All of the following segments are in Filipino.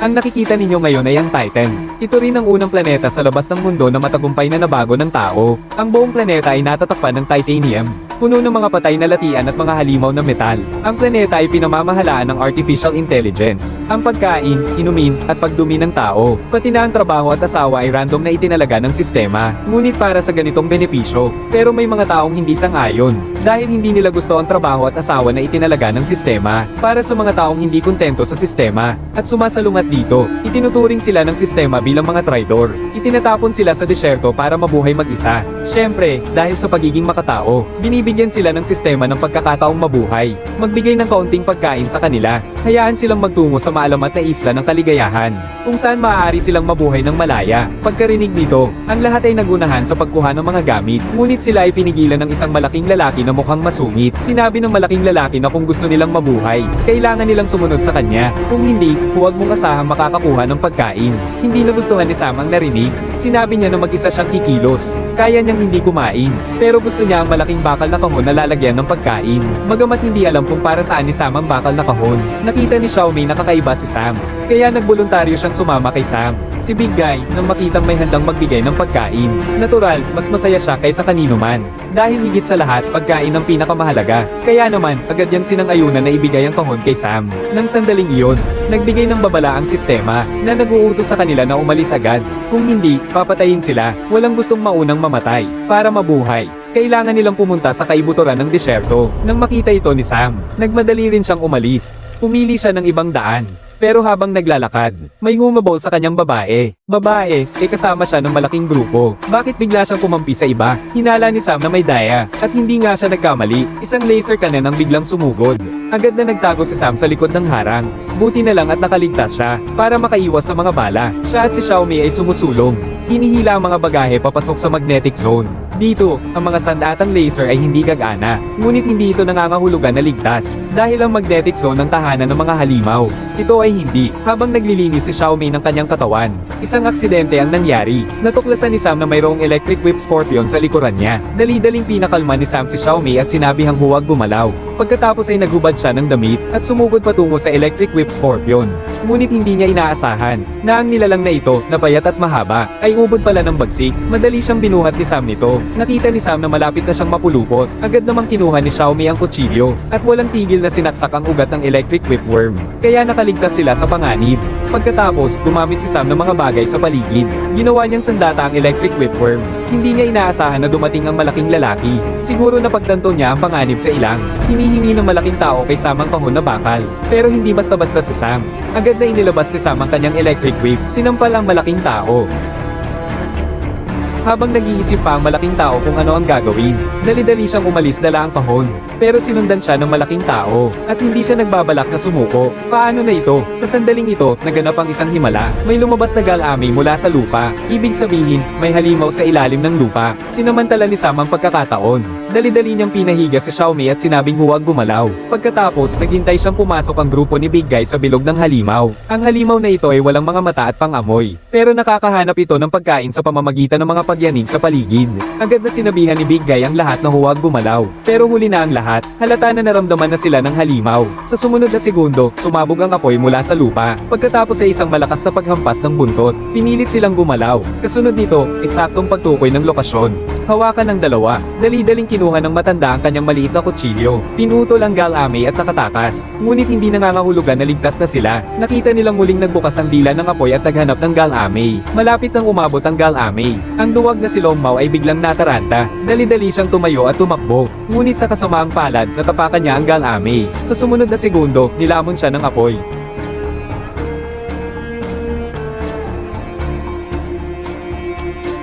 Ang nakikita ninyo ngayon ay ang Titan. Ito rin ang unang planeta sa labas ng mundo na matagumpay na nabago ng tao. Ang buong planeta ay natatakpan ng titanium, puno ng mga patay na latian at mga halimaw na metal. Ang planeta ay pinamamahalaan ng artificial intelligence. Ang pagkain, inumin, at pagdumi ng tao, pati na ang trabaho at asawa ay random na itinalaga ng sistema, ngunit para sa ganitong benepisyo. Pero may mga taong hindi sang-ayon, dahil hindi nila gusto ang trabaho at asawa na itinalaga ng sistema. Para sa mga taong hindi kontento sa sistema, at sumasalungat dito, itinuturing sila ng sistema bilang mga traidor. Itinatapon sila sa disyerto para mabuhay mag-isa. Siyempre, dahil sa pagiging makatao, binibigyan sila ng sistema ng pagkakataong mabuhay. Magbigay ng kaunting pagkain sa kanila. Hayaan silang magtungo sa maalamat na isla ng kaligayahan, kung saan maaari silang mabuhay ng malaya. Pagkarinig nito, ang lahat ay nagunahan sa pagkuha ng mga gamit. Ngunit sila ay pinigilan ng isang malaking lalaki na mukhang masungit. Sinabi ng malaking lalaki na kung gusto nilang mabuhay, kailangan nilang sumunod sa kanya. Kung hindi, huwag mong asahang makakakuha ng pagkain. Hindi nagustuhan ni Sam ang narinig. Sinabi niya na mag-isa siyang kikilos. Kaya niyang hindi kumain. Pero gusto niya ang malaking bakal na kahon na lalagyan ng pagkain. Bagamat hindi alam kung para saan ni Sam ang bakal na kahon, nakita ni Xiaomei na kakaiba si Sam. Kaya nagboluntaryo siyang sumama kay Sam. Si Big Guy, nang makitang may handang magbigay ng pagkain, natural, mas masaya siya kaysa kanino man. Dahil higit sa lahat, pagkain ang pinakamahalaga. Kaya naman, agad niyang sinang-ayunan na ibigay ang kahon kay Sam. Nang sandaling iyon, nagbigay ng babala ang sistema, na nag-uutos sa kanila na umalis agad. Kung hindi, papatayin sila. Walang gustong maunang mamatay. Para mabuhay, kailangan nilang pumunta sa kaibuturan ng disyerto. Nang makita ito ni Sam, nagmadali rin siyang umalis. Pumili siya ng ibang daan. Pero habang naglalakad, may humabol sa kanyang babae. Babae, kasama siya ng malaking grupo. Bakit bigla siyang kumampi sa iba? Hinala ni Sam na may daya, at hindi nga siya nagkamali. Isang laser cannon ang biglang sumugod. Agad na nagtago si Sam sa likod ng harang. Buti na lang at nakaligtas siya, para makaiwas sa mga bala. Siya at si Xiaomei ay sumusulong. Hinihila ang mga bagahe papasok sa magnetic zone. Dito, ang mga sandatang laser ay hindi gagana. Ngunit hindi ito nangangahulugan na ligtas, dahil ang magnetic zone ng tahanan ng mga halimaw. Ito ay hindi. Habang naglilinis si Xiaomei ng kanyang katawan, isang aksidente ang nangyari. Natuklasan ni Sam na mayroong electric whip scorpion sa likuran niya. Dali-daling pinakalma ni Sam si Xiaomei at sinabihang huwag gumalaw. Pagkatapos ay naghubad siya ng damit at sumugod patungo sa electric whip scorpion. Ngunit hindi niya inaasahan na ang nilalang na ito, na payat at mahaba, ay ubod pala ng bagsik. Madali siyang binuhat ni Sam nito. Nakita ni Sam na malapit na siyang mapulupot. Agad namang kinuha ni Xiaomei ang kutsilyo, at walang tigil na sinaksak ang ugat ng electric whipworm. Kaya nakaligtas sila sa panganib. Pagkatapos, gumamit si Sam ng mga bagay sa paligid. Ginawa niyang sandata ang electric whipworm. Hindi niya inaasahan na dumating ang malaking lalaki. Siguro napagtanto niya ang panganib sa ilang. Hinihingi ng malaking tao kay Sam ang kahon na bakal. Pero hindi basta-basta si Sam. Agad na inilabas ni Sam ang kanyang electric whip. Sinampal ang malaking tao. Habang nag-iisip pa ang malaking tao kung ano ang gagawin, dali-dali siyang umalis dala ang kahon. Pero sinundan siya ng malaking tao, at hindi siya nagbabalak na sumuko. Paano na ito? Sa sandaling ito, naganap ang isang himala. May lumabas na galami mula sa lupa. Ibig sabihin, may halimaw sa ilalim ng lupa. Sinamantala ni Sam ang pagkakataon. Dali-dali niyang pinahiga si Xiaomei at sinabing huwag gumalaw. Pagkatapos, naghintay siyang pumasok ang grupo ni Big Guy sa bilog ng halimaw. Ang halimaw na ito ay walang mga mata at pang-amoy. Pero nakakahanap ito ng pagkain sa pamamagitan ng mga pagyanig sa paligid. Agad na sinabihan ni Big Guy ang lahat na huwag gumalaw. Pero huli na ang lahat, halata na naramdaman na sila ng halimaw. Sa sumunod na segundo, sumabog ang apoy mula sa lupa. Pagkatapos ay isang malakas na paghampas ng buntot, pinilit silang gumalaw. Kasunod nito, eksaktong pagtukoy ng lokasyon. Hawakan ng dalawa. Dali-daling kinuha ng matanda ang kanyang maliit na kutsilyo. Pinutol ang galame at nakatakas. Ngunit hindi nangangahulugan na ligtas na sila. Nakita nilang muling nagbukas ang dila ng apoy at naghanap ng galame. Malapit nang umabot ang galame. Ang duwag na si Long Mao ay biglang nataranta. Dali-dali siyang tumayo at tumakbo. Ngunit sa kasamaang palad, natapakan niya ang galame. Sa sumunod na segundo, nilamon siya ng apoy.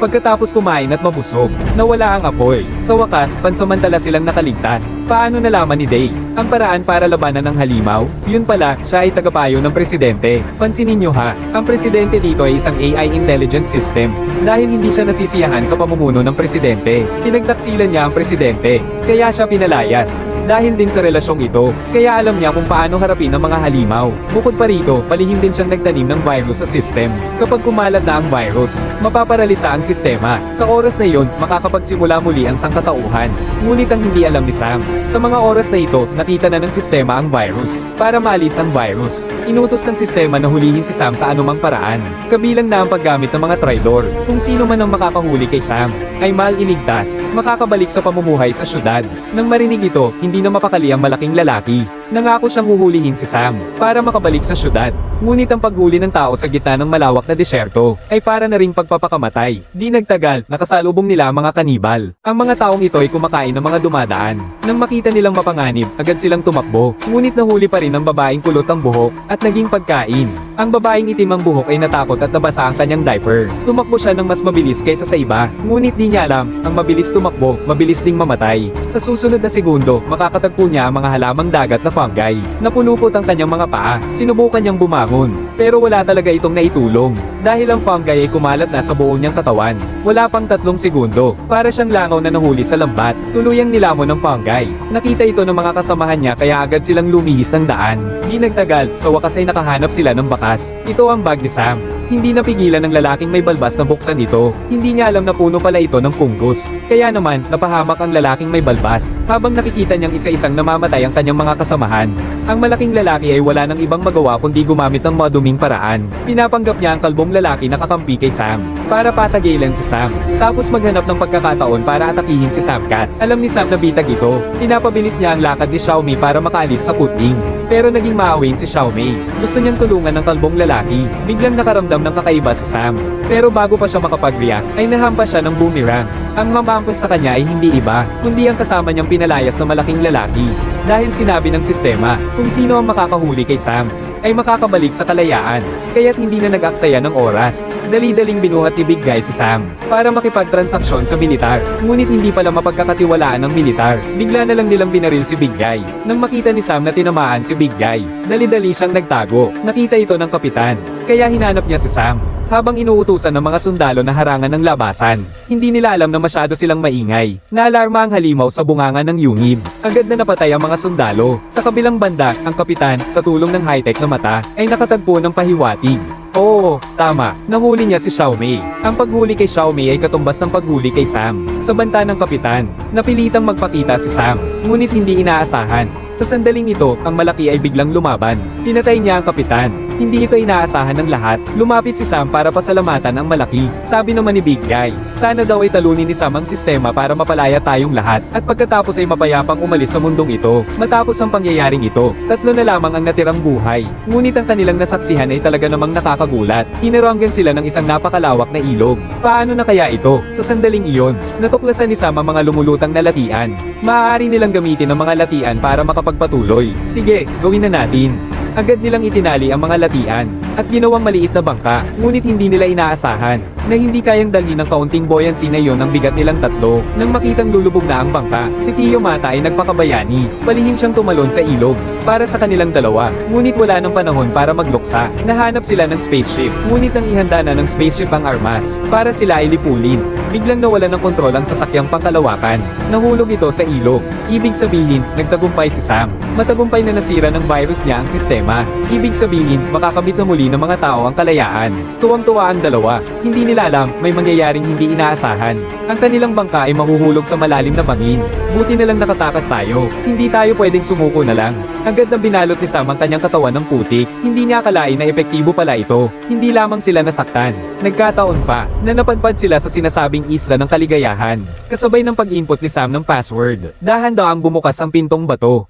Pagkatapos kumain at mabusog, nawala ang apoy. Sa wakas, pansamantala silang nakaligtas. Paano nalaman ni Day ang paraan para labanan ng halimaw? Yun pala, siya ay tagapayo ng presidente. Pansinin niyo ha, ang presidente dito ay isang AI intelligence system. Dahil hindi siya nasisiyahan sa pamumuno ng presidente, pinagtaksilan niya ang presidente. Kaya siya pinalayas. Dahil din sa relasyong ito, kaya alam niya kung paano harapin ang mga halimaw. Bukod pa rito, palihim din siyang nagtanim ng virus sa system. Kapag kumalat na ang virus, mapaparalisa ang sistema. Sa oras na iyon, makakapagsimula muli ang sangkatauhan. Ngunit ang hindi alam ni Sam, sa mga oras na ito, nakita na ng sistema ang virus. Para maalis ang virus, inutos ng sistema na hulihin si Sam sa anumang paraan. Kabilang na ang paggamit ng mga traidor. Kung sino man ang makakahuli kay Sam, ay mailigtas, makakabalik sa pamumuhay sa syudad. Nang marinig ito, hindi na mapakali ang malaking lalaki. Nangako siyang huhulihin si Sam para makabalik sa syudad. Ngunit ang paghuli ng tao sa gitna ng malawak na disyerto ay para na ring pagpapakamatay. Di nagtagal, nakasalubong nila ang mga kanibal. Ang mga taong ito ay kumakain ng mga dumadaan. Nang makita nilang mapanganib, agad silang tumakbo. Ngunit nahuli pa rin ang babaeng kulot ang buhok at naging pagkain. Ang babaeng itim ang buhok ay natakot at nabasa ang kanyang diaper. Tumakbo siya ng mas mabilis kaysa sa iba. Ngunit di niya alam, ang mabilis tumakbo, mabilis ding mamatay. Sa susunod na segundo, makakatagpo niya ang mga halamang dagat na fungi. Napulupot ang kanyang mga paa. Sinubukan niyang bumangon. Pero wala talaga itong naitulong. Dahil ang fungi ay kumalat na sa buong niyang katawan. Wala pang 3 segundo. Para siyang langaw na nahuli sa lambat. Tuluyang nilamon ng fungi. Nakita ito ng mga kasamahan niya kaya agad silang lumihis ng daan. Di nagtagal, sa wakas ay nakahanap sila ng bakas. Ito ang bag ni Sam. Hindi napigilan ng lalaking may balbas na buksan ito. Hindi niya alam na puno pala ito ng fungus. Kaya naman, napahamak ang lalaking may balbas. Habang nakikita niyang isa-isang namamatay ang kanyang mga kasamahan. Ang malaking lalaki ay wala nang ibang magawa kundi gumamit ng maduming paraan. Pinapanggap niya ang kalbong lalaki na kakampi kay Sam. Para patagilan si Sam. Tapos maghanap ng pagkakataon para atakihin si Sam Cat. Alam ni Sam na bitag ito. Pinapabilis niya ang lakad ni Xiaomi para makaalis sa puting. Pero naging maawin si Xiaomi. Gusto niyang tulungan ng kalbong lalaki. Biglang nakaramdam ng kakaiba si Sam. Pero bago pa siya makapag-react, ay nahampas siya ng boomerang. Ang hamampas sa kanya ay hindi iba, kundi ang kasama niyang pinalayas na malaking lalaki. Dahil sinabi ng sistema, kung sino ang makakahuli kay Sam, ay makakabalik sa kalayaan. Kaya't hindi na nag-aksaya ng oras. Dali-daling binuhat ni Big Guy si Sam para makipagtransaksyon sa militar. Ngunit hindi pala mapagkakatiwalaan ng militar. Bigla na lang nilang binaril si Big Guy. Nang makita ni Sam na tinamaan si Big Guy, dali-dali siyang nagtago. Nakita ito ng kapitan. Kaya hinanap niya si Sam. Habang inuutusan ng mga sundalo na harangan ng labasan, hindi nila alam na masyado silang maingay. Naalarma ang halimaw sa bunganga ng yungib. Agad na napatay ang mga sundalo. Sa kabilang banda, ang kapitan, sa tulong ng high-tech na mata, ay nakatagpo ng pahiwatig. Oo, tama. Nahuli niya si Xiaomi. Ang paghuli kay Xiaomi ay katumbas ng paghuli kay Sam. Sa banta ng kapitan, napilitang magpakita si Sam, ngunit hindi inaasahan. Sa sandaling ito, ang malaki ay biglang lumaban. Pinatay niya ang kapitan. Hindi ito inaasahan ng lahat. Lumapit si Sam para pasalamatan ang malaki. Sabi naman ni Big Guy, sana daw ay talunin ni Sam ang sistema para mapalaya tayong lahat. At pagkatapos ay mapayapang umalis sa mundong ito. Matapos ang pangyayaring ito, 3 na lamang ang natirang buhay. Ngunit ang kanilang nasaksihan ay talaga namang nakakagulat. Hinaranggan sila ng isang napakalawak na ilog. Paano na kaya ito? Sa sandaling iyon, natuklasan ni Sam ang mga lumulutang na latian. Maaari nilang gamitin ang mga latian para makapagpatuloy. Sige, gawin na natin. Agad nilang itinali ang mga latian at ginawang maliit na bangka, ngunit hindi nila inaasahan na hindi kayang dalhin ng kaunting buoyancy na iyon ang bigat nilang 3. Nang makitang lulubog na ang bangka, si Tio Mata ay nagpakabayani. Palihim siyang tumalon sa ilog para sa kanilang dalawa, ngunit wala ng panahon para magluksa. Nahanap sila ng spaceship, ngunit nang ihanda na ng spaceship ang armas para sila ay lipulin. Biglang nawala ng kontrol ang sasakyang pangkalawakan. Nahulog ito sa ilog. Ibig sabihin, nagtagumpay si Sam. Matagumpay na nasira ng virus niya ang sistema. Ibig sabihin, makakamit na muli ng mga tao ang kalayaan. Tuwang-tuwa ang dalawa. Hindi nila alam, may mangyayaring hindi inaasahan. Ang kanilang bangka ay mahuhulog sa malalim na bangin. Buti na lang nakatakas tayo. Hindi tayo pwedeng sumuko na lang. Agad na binalot ni Sam ang kanyang katawan ng putik. Hindi niya akalain na epektibo pala ito. Hindi lamang sila nasaktan. Nagkataon pa na napadpad sila sa sinasabing isla ng kaligayahan. Kasabay ng pag-input ni Sam ng password. Dahan-daang bumukas ang pintong bato.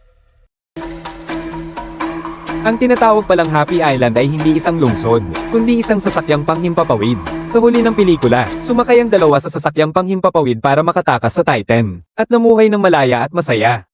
Ang tinatawag palang Happy Island ay hindi isang lungsod, kundi isang sasakyang panghimpapawid. Sa huli ng pelikula, sumakay ang dalawa sa sasakyang panghimpapawid para makatakas sa Titan, at namuhay ng malaya at masaya.